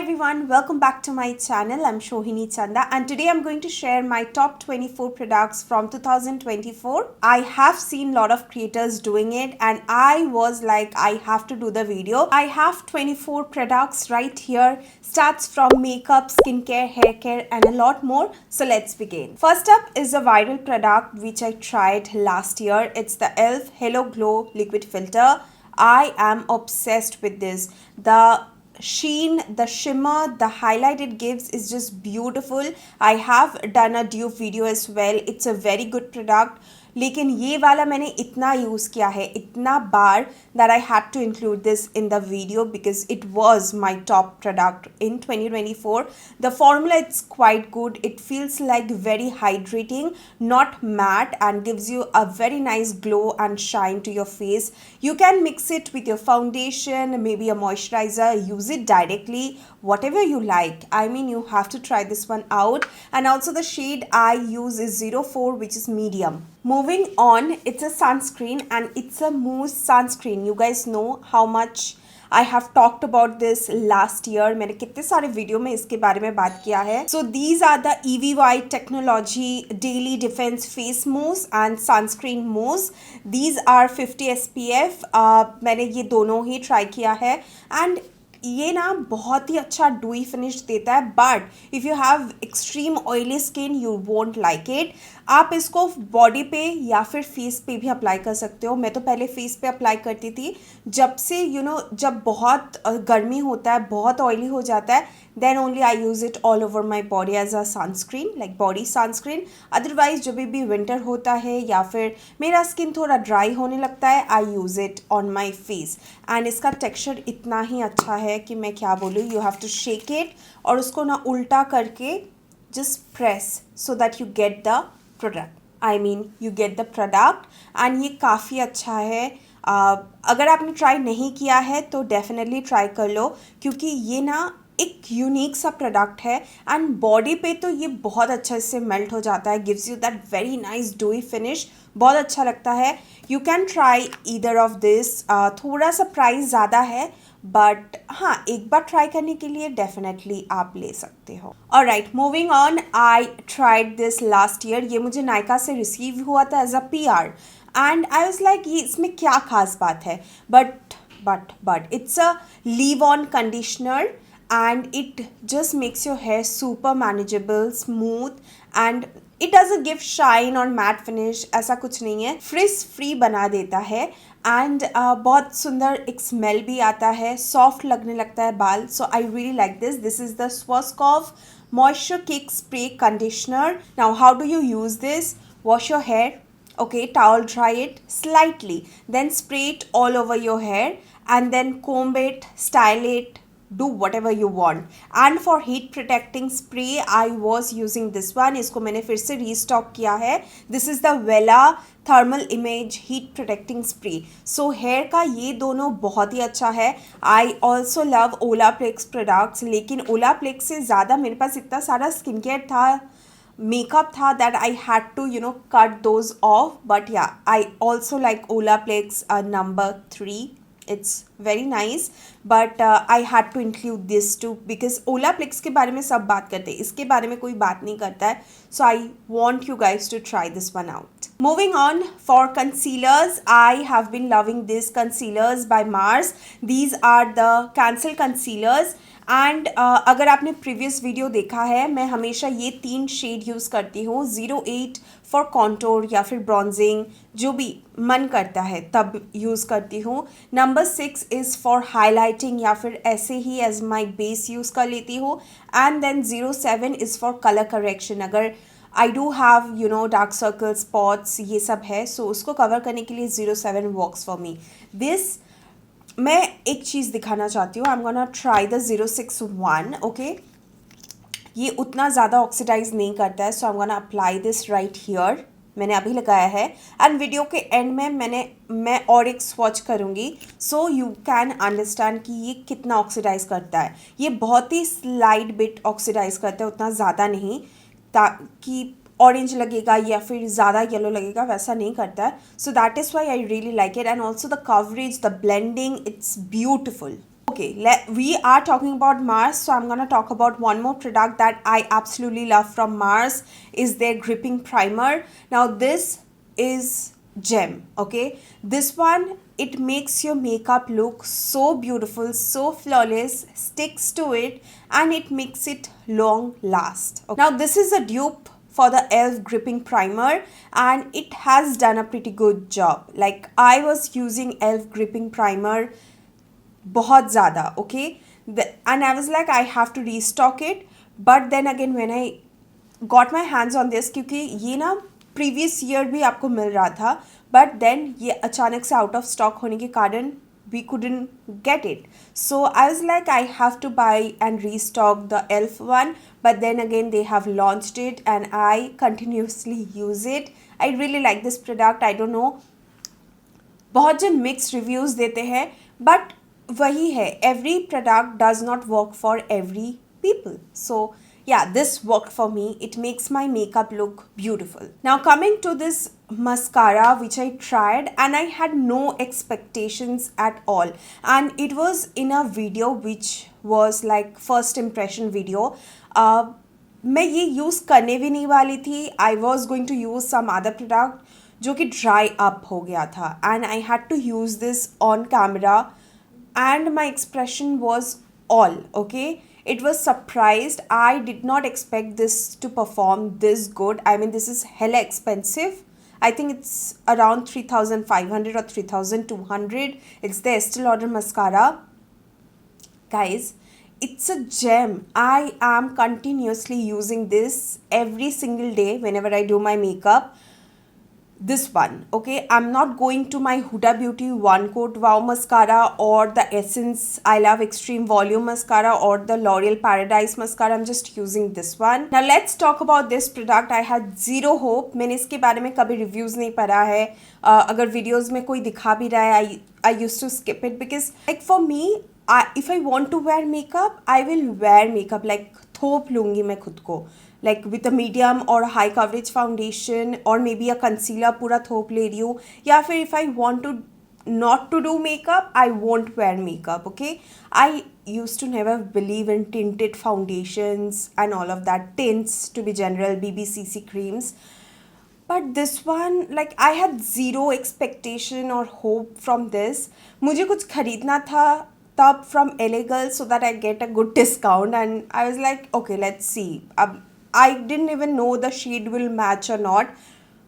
everyone, welcome back to my channel. I'm Shohini Chanda and today I'm going to share my top 24 products from 2024. I have seen a lot of creators doing it and I was like, I have to do the video. I have 24 products right here. Starts from makeup, skincare, hair care and a lot more. So let's begin. First up is a viral product which I tried last year. It's the e.l.f. Hello Glow Liquid Filter. I am obsessed with this. The sheen, the shimmer, the highlight it gives is just beautiful. I have done a dupe video as well. It's a very good product. लेकिन ये वाला मैंने इतना use किया है इतना बार that I had to include this in the video because it was my top product in 2024. The formula it's quite good. It feels like very hydrating, not matte, and gives you a very nice glow and shine to your face. You can mix it with your foundation, maybe a moisturizer, use it directly, whatever you like. I mean, you have to try this one out. And also the shade I use is 04, which is medium. Moving on, it's a sunscreen and it's a mousse sunscreen. You guys know how much I have talked about this last year. मैंने कितने सारे video में इसके बारे में बात किया है. So these are the EVY Technology Daily Defense Face Mousse and Sunscreen Mousse. These are 50 SPF. मैंने ये दोनों ही ट्राई किया है and ये ना बहुत ही अच्छा डूई फिनिश देता है but if you have extreme oily skin you won't like it. आप इसको बॉडी पे या फिर फेस पे भी अप्लाई कर सकते हो. मैं तो पहले फेस पे अप्लाई करती थी. जब से जब बहुत गर्मी होता है, बहुत ऑयली हो जाता है, then only I use it all over my body as a sunscreen, like body sunscreen. Otherwise जब भी विंटर होता है या फिर मेरा स्किन थोड़ा ड्राई होने लगता है, I use it on my face. And इसका टेक्स्चर इतना ही अच्छा है कि मैं क्या बोलूँ. You have to shake it और उसको ना उल्टा करके just press so that you get the product. I mean you get the product and ये काफ़ी अच्छा है. अगर आपने ट्राई नहीं किया है तो डेफिनेटली ट्राई कर लो क्योंकि ये ना एक यूनिक सा प्रोडक्ट है एंड बॉडी पे तो ये बहुत अच्छा से मेल्ट हो जाता है. Gives you that very nice डूई finish. बहुत अच्छा लगता है. You can try either of this. थोड़ा सा प्राइस ज़्यादा है बट हाँ, एक बार ट्राई करने के लिए डेफिनेटली आप ले सकते हो. Alright, moving on. I tried this last year. ये मुझे नायका से रिसीव हुआ था as a PR and I was like ये इसमें क्या खास बात है. But it's a leave on conditioner and it just makes your hair super manageable, smooth and it doesn't give shine or matte finish. ऐसा कुछ नहीं है. फ्रिज फ्री बना देता है एंड बहुत सुंदर एक स्मेल भी आता है. सॉफ्ट लगने लगता है बाल. So I really like this. This is the Schwarzkopf Moisture Kick Spray Conditioner. Now how do you use this? Wash your hair. Okay, towel dry it slightly, then spray it all over your hair and then comb it, style it, do whatever you want. And for heat protecting spray I was using this one. इसको मैंने फिर से restock किया है. This is the वेला thermal image heat protecting spray. So here का ये दोनों बहुत ही अच्छा है. I also love Olaplex products. लेकिन ओलाप्लेक्स से ज़्यादा मेरे पास इतना सारा स्किन केयर था, makeup tha that I had to cut those off. But yeah, I also like Olaplex number 3. It's very nice but I had to include this too because Olaplex के बारे में सब बात करते हैं, इसके बारे में कोई बात नहीं करता है. So I want you guys to try this one out. Moving on, for concealers, I have been loving these concealers by Mars. These are the cancel concealers and अगर आपने प्रीवियस वीडियो देखा है, मैं हमेशा ये 3 शेड यूज़ करती हूँ. 08 for contour या फिर ब्रॉन्जिंग, जो भी मन करता है तब यूज़ करती हूँ. नंबर 6 इज़ फॉर हाईलाइटिंग या फिर ऐसे ही एज माई बेस यूज़ कर लेती हूँ. And then 07 is for colour correction. अगर I do have dark circle spots ये सब है, सो उसको कवर करने के लिए 07 वर्क्स फॉर मी. दिस मैं एक चीज़ दिखाना चाहती हूँ. I am gonna try the 061. Okay, ये उतना ज़्यादा ऑक्सीडाइज नहीं करता है. So I am gonna apply this right here. मैंने अभी लगाया है एंड वीडियो के एंड में मैं और एक स्वॉच करूँगी सो यू कैन अंडरस्टैंड कि ये कितना ऑक्सीडाइज करता है. ये बहुत ही स्लाइड बिट ऑक्सीडाइज करता है, उतना ज़्यादा नहीं ताकि ऑरेंज लगेगा या फिर ज़्यादा येलो लगेगा, वैसा नहीं करता है. So that is why I really like it. And also the coverage, the blending, it's beautiful. Okay, we are talking about Mars, so I'm gonna talk about one more product that I absolutely love from Mars is their gripping primer. Now this is gem. Okay, this one, it makes your makeup look so beautiful, so flawless, sticks to it, and it makes it long last. Okay. Now this is a dupe for the ELF gripping primer, and it has done a pretty good job. Like, I was using ELF gripping primer बहुत ज़्यादा, okay. And I was like, I have to restock it, but then again when I got my hands on this, क्योंकि ये ना previous year भी आपको मिल रहा था, but then ये अचानक से out of stock होने के कारण we couldn't get it. So I was like, I have to buy and restock the ELF one, but then again they have launched it and I continuously use it. I really like this product. I don't know, बहुत जन mix reviews देते हैं, but वही है, every product does not work for every people. So yeah, this worked for me. It makes my makeup look beautiful. Now coming to this mascara which I tried, and I had no expectations at all, and it was in a video which was like first impression video. मैं ये use करने भी नहीं वाली थी. I was going to use some other product जो कि dry up हो गया था, and I had to use this on camera, and my expression was all okay. It was surprised. I did not expect this to perform this good. I mean, this is hella expensive. I think it's around 3,500 or 3,200. It's the Estee Lauder mascara. Guys, it's a gem. I am continuously using this every single day whenever I do my makeup. This one, okay. I'm not going to my Huda Beauty One Coat Wow mascara or the Essence I Love Extreme Volume mascara or the L'Oreal Paradise mascara. I'm just using this one. Now let's talk about this product. I had zero hope. मैंने इसके बारे में कभी reviews नहीं पढ़ा है. अगर videos में कोई दिखा भी रहा है, I used to skip it because like for me, if I want to wear makeup, I will wear makeup. like थोप लूँगी मैं खुद को, like with a medium or a high coverage foundation or maybe a concealer पूरा थोप ले रही हूँ, या फिर if I want to not to do makeup, I won't wear makeup. Okay, I used to never believe in tinted foundations and all of that, tints to be general, BBCC creams. But this one, like, I had zero expectation or hope from this. मुझे कुछ खरीदना था तब from LA Girl so that I get a good discount, and I was like, okay, let's see. I didn't even know the shade will match or not,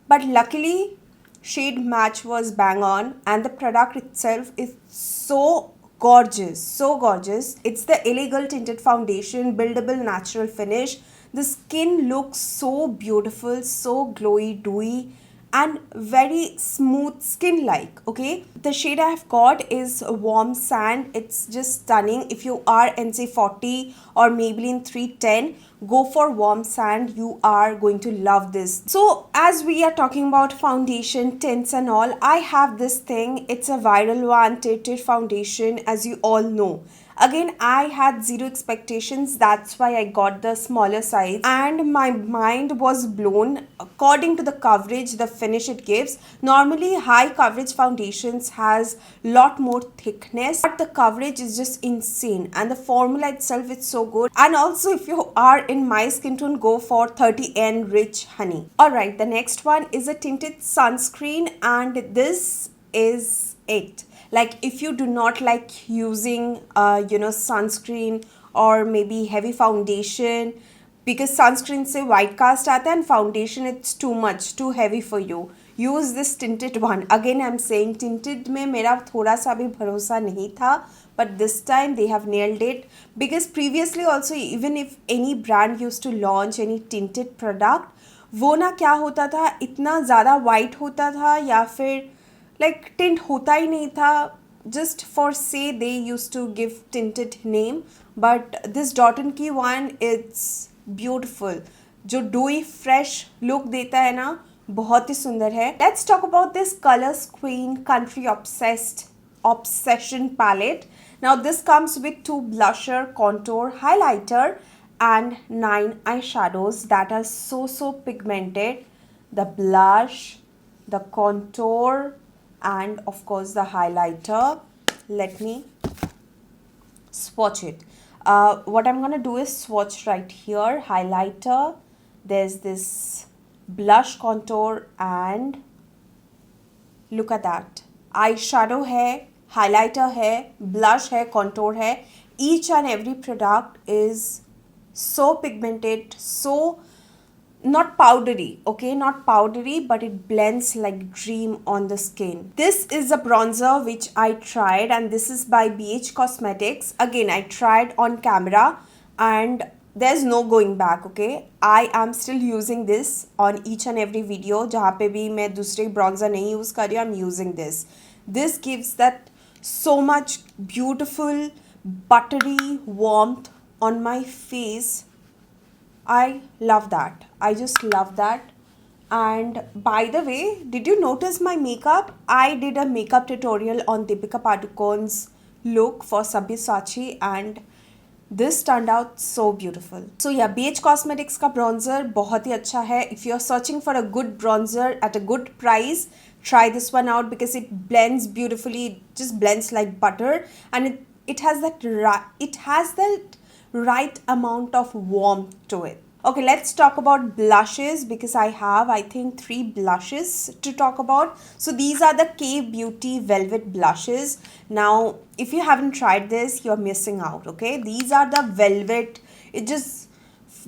but luckily shade match was bang on, and the product itself is so gorgeous, so gorgeous. It's the LA Girl tinted foundation, buildable natural finish. The skin looks so beautiful, so glowy, dewy, and very smooth skin like. Okay, the shade I have got is Warm Sand. It's just stunning. If you are NC40 or Maybelline 310, go for Warm Sand. You are going to love this. So as we are talking about foundation, tints and all, I have this thing. It's a viral one, tinted foundation, as you all know. Again, I had zero expectations. That's why I got the smaller size, and my mind was blown according to the coverage, the finish it gives. Normally high coverage foundations has lot more thickness, but the coverage is just insane, and the formula itself is so good. And also, if you are in my skin tone, go for 30N Rich Honey. Alright, the next one is a tinted sunscreen, and this is it. Like, if you do not like using sunscreen or maybe heavy foundation, because sunscreen से white cast आता है and foundation it's too much, too heavy for you, use this tinted one. Again, I'm saying tinted में मेरा थोड़ा सा भी भरोसा नहीं था, but this time they have nailed it. Because previously also, even if any brand used to launch any tinted product, वो ना क्या होता था, इतना ज़्यादा white होता था या फिर like tint होता ही नहीं था, just for say they used to give tinted name. But this Dot & Key one, it's beautiful. जो dewy fresh look देता है ना, बहुत ही सुंदर है. Let's talk about this Colors Queen Country Obsession palette. Now this comes with 2 blusher, contour, highlighter, and 9 eyeshadows that are so pigmented. The blush, the contour, and of course the highlighter. Let me swatch it. What I'm gonna do is swatch right here, highlighter, there's this blush contour, and look at that. Eyeshadow है, highlighter है, blush है, contour है. Each and every product is so pigmented, so not powdery, okay, not powdery, but it blends like dream on the skin. This is a bronzer which I tried, and this is by BH Cosmetics. Again, I tried on camera and there's no going back, okay. I am still using this on each and every video. जहाँ पे भी मैं दूसरे bronzer नहीं use कर रही हूँ, I'm using this. This gives that so much beautiful buttery warmth on my face. I love that. I just love that. And by the way, did you notice my makeup? I did a makeup tutorial on Deepika Padukone's look for Sabyasachi, and this turned out so beautiful. So yeah, BH Cosmetics का bronzer बहुत ही अच्छा है. If you're searching for a good bronzer at a good price, try this one out because it blends beautifully. It just blends like butter, and it has that right amount of warmth to it. Okay, let's talk about blushes because I have, I think, 3 blushes to talk about. So these are the K Beauty Velvet blushes. Now, if you haven't tried this, you're missing out, okay? These are the velvet. It just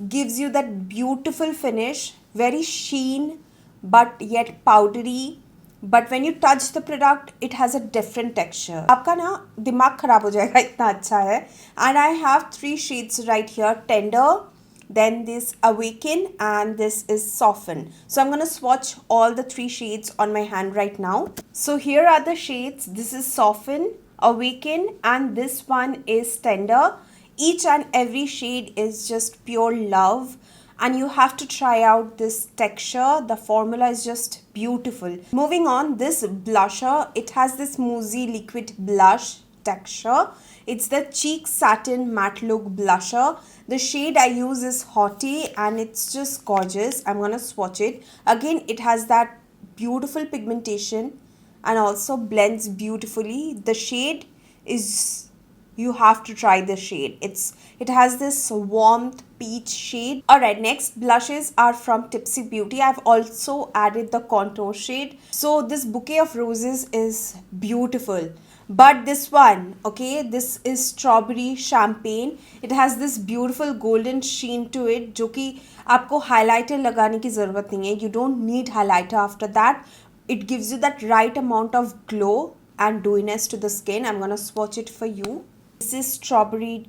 gives you that beautiful finish, very sheen, but yet powdery. But when you touch the product, it has a different texture. आपका ना दिमाग खराब हो जाएगा, इतना अच्छा है. And I have 3 shades right here: Tender, then this Awaken, and this is Soften. So I'm gonna swatch all the 3 shades on my hand right now. So here are the shades. This is Soften, Awaken, and this one is Tender. Each and every shade is just pure love, and you have to try out this texture. The formula is just beautiful. Moving on, this blusher, it has this moussey liquid blush texture. It's the Cheek Satin Matte Look blusher. The shade I use is Haughty, and it's just gorgeous. I'm gonna swatch it. Again, it has that beautiful pigmentation and also blends beautifully. The shade is, you have to try the shade. It has this warmth peach shade. Alright, next blushes are from Tipsy Beauty. I've also added the contour shade. So this Bouquet of Roses is beautiful. But this one, okay, this is Strawberry Champagne. It has this beautiful golden sheen to it, जो कि आपको highlighter लगाने की ज़रूरत नहीं है. You don't need highlighter after that. It gives you that right amount of glow and dewiness to the skin. I'm gonna swatch it for you. This is Strawberry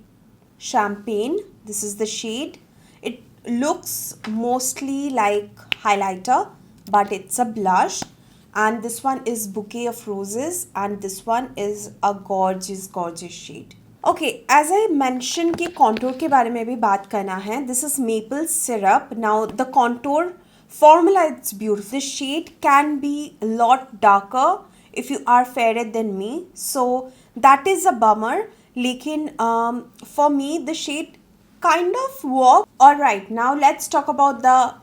Champagne. This is the shade. It looks mostly like highlighter, but it's a blush. And this one is Bouquet of Roses, and this one is a gorgeous shade. Okay, as I mentioned कि contour के बारे में भी बात करना है. This is maple syrup. Now the contour formula, it's beautiful. The shade can be a lot darker if you are fairer than me, so that is a bummer. लेकिन for me the shade kind of work. Alright, now let's talk about the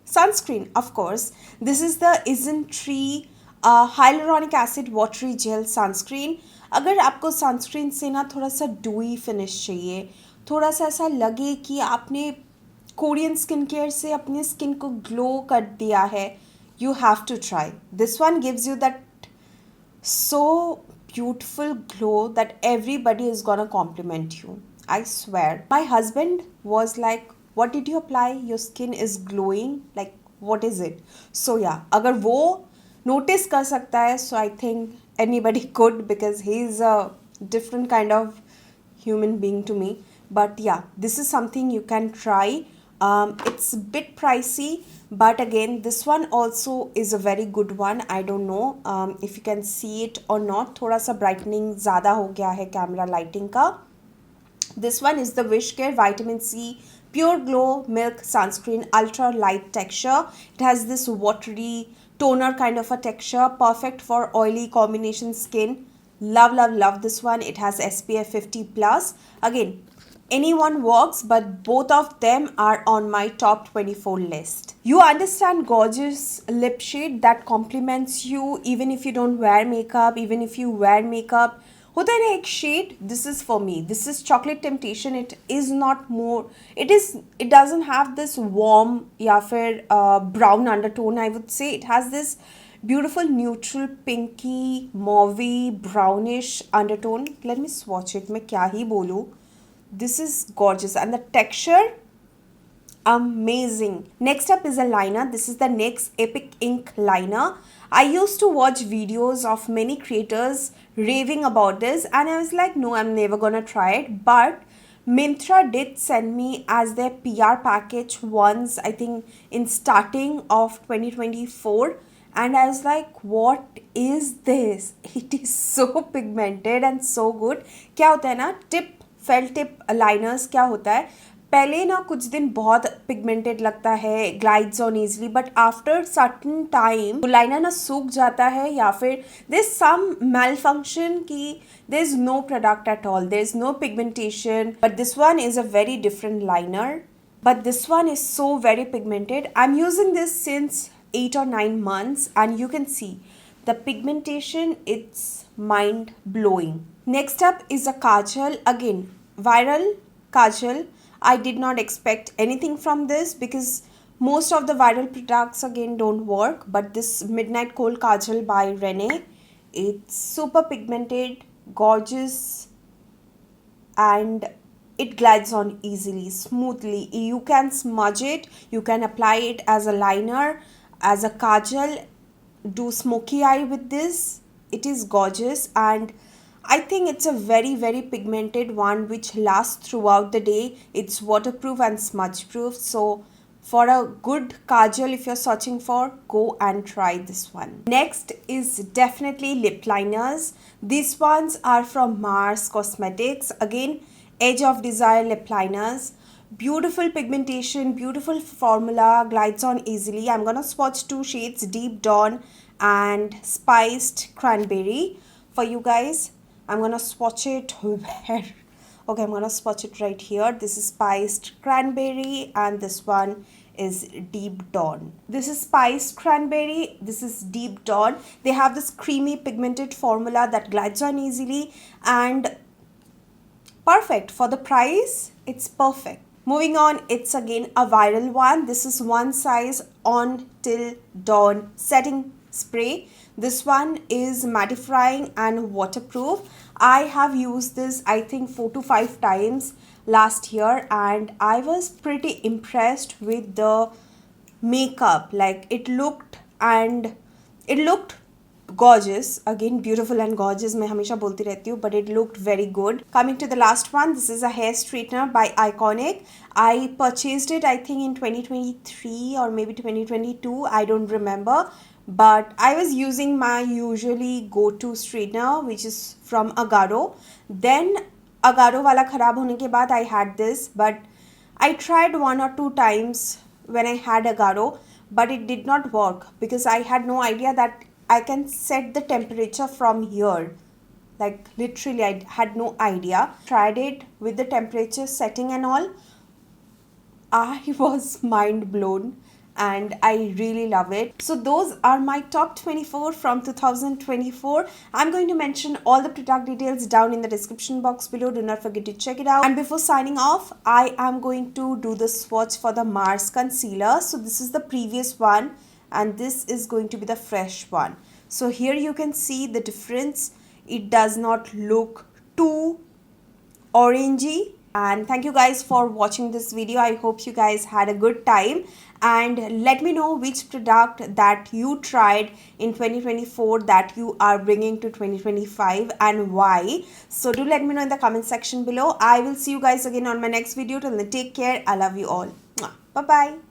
sunscreen. Of course, this is the Isntree hyaluronic acid watery gel sunscreen. अगर आपको sunscreen से ना थोड़ा सा dewy finish चाहिए, थोड़ा सा ऐसा लगे कि आपने कोरियन स्किन केयर से अपनी स्किन को ग्लो कर दिया है, you have to try. This one gives you that so beautiful glow that everybody is gonna compliment you. I swear. My husband was like, what did you apply? Your skin is glowing. Like, what is it? So yeah, अगर वो notice कर सकता है, so I think anybody could, because he's a different kind of human being to me. But yeah, this is something you can try. It's a bit pricey, but again, this one also is a very good one. I don't know if you can see it or not. थोड़ा सा brightening ज़्यादा हो गया है camera lighting का. This one is the Wishcare Vitamin C Pure Glow Milk Sunscreen Ultra Light Texture. It has this watery toner kind of a texture, perfect for oily combination skin. Love this one. It has SPF 50 plus. Again, anyone works, but both of them are on my top 24 list. You understand gorgeous lip shade that complements you even if you don't wear makeup, even if you wear makeup. होता है ना एक shade, this is for me, this is chocolate temptation. It is not more, it doesn't have this warm या फिर brown undertone. I would say it has this beautiful neutral pinky mauvey brownish undertone. Let me swatch it. मैं क्या ही बोलूँ. This is gorgeous and the texture amazing. Next up is a liner. This is the NYX Epic Ink liner. I used to watch videos of many creators raving about this and I was like, no, I'm never gonna try it. But Myntra did send me as their PR package once, I think in starting of 2024, and I was like, what is this? It is so pigmented and so good. क्या होता है ना, tip fail tip liners क्या होता है, पहले ना कुछ दिन बहुत पिगमेंटेड लगता है, glides on easily, but after certain time liner ना सूख जाता है या फिर there is some malfunction की there is no product at all, there is no pigmentation. But this one is a very different liner, but this one is so very pigmented. I'm using this since 8 or 9 months and you can see the pigmentation, it's mind blowing. Next up is a kajal, again viral kajal. I did not expect anything from this because most of the viral products again don't work, but this midnight kohl kajal by Rene, it's super pigmented, gorgeous, and it glides on easily, smoothly. You can smudge it, you can apply it as a liner, as a kajal, do smoky eye with this. It is gorgeous and I think it's a very very pigmented one which lasts throughout the day. It's waterproof and smudge proof. So for a good kajal, if you're searching for, go and try this one. Next is definitely lip liners. These ones are from Mars Cosmetics. Again, Edge of Desire lip liners. Beautiful pigmentation, beautiful formula, glides on easily. I'm gonna swatch two shades, Deep Dawn and Spiced Cranberry for you guys. I'm gonna swatch it where? Okay, I'm gonna swatch it right here. This is Spiced Cranberry and this one is Deep Dawn. This is Spiced Cranberry, this is Deep Dawn. They have this creamy pigmented formula that glides on easily and perfect for the price. It's perfect. Moving on, it's again a viral one. This is One Size On Till Dawn setting spray. This one is mattifying and waterproof. I have used this I think 4 to 5 times last year and I was pretty impressed with the makeup. Like it looked gorgeous, again beautiful and gorgeous, मैं हमेशा बोलती रहती हूँ, but it looked very good. Coming to the last one, this is a hair straightener by Iconic. I purchased it I think in 2023 or maybe 2022, I don't remember, but I was using my usually go-to straightener which is from Agaro. Then Agaro वाला खराब होने के बाद I had this, but I tried 1 or 2 times when I had Agaro, but it did not work because I had no idea that I can set the temperature from here. Like literally I had no idea. Tried it with the temperature setting and all. I was mind blown and I really love it. So those are my top 24 from 2024. I'm going to mention all the product details down in the description box below. Do not forget to check it out. And before signing off, I am going to do the swatch for the Mars concealer. So this is the previous one and this is going to be the fresh one. So here you can see the difference. It does not look too orangey. And thank you guys for watching this video. I hope you guys had a good time and let me know which product that you tried in 2024 that you are bringing to 2025 and why. So do let me know in the comment section below. I will see you guys again on my next video. Till then, take care. I love you all. Bye bye.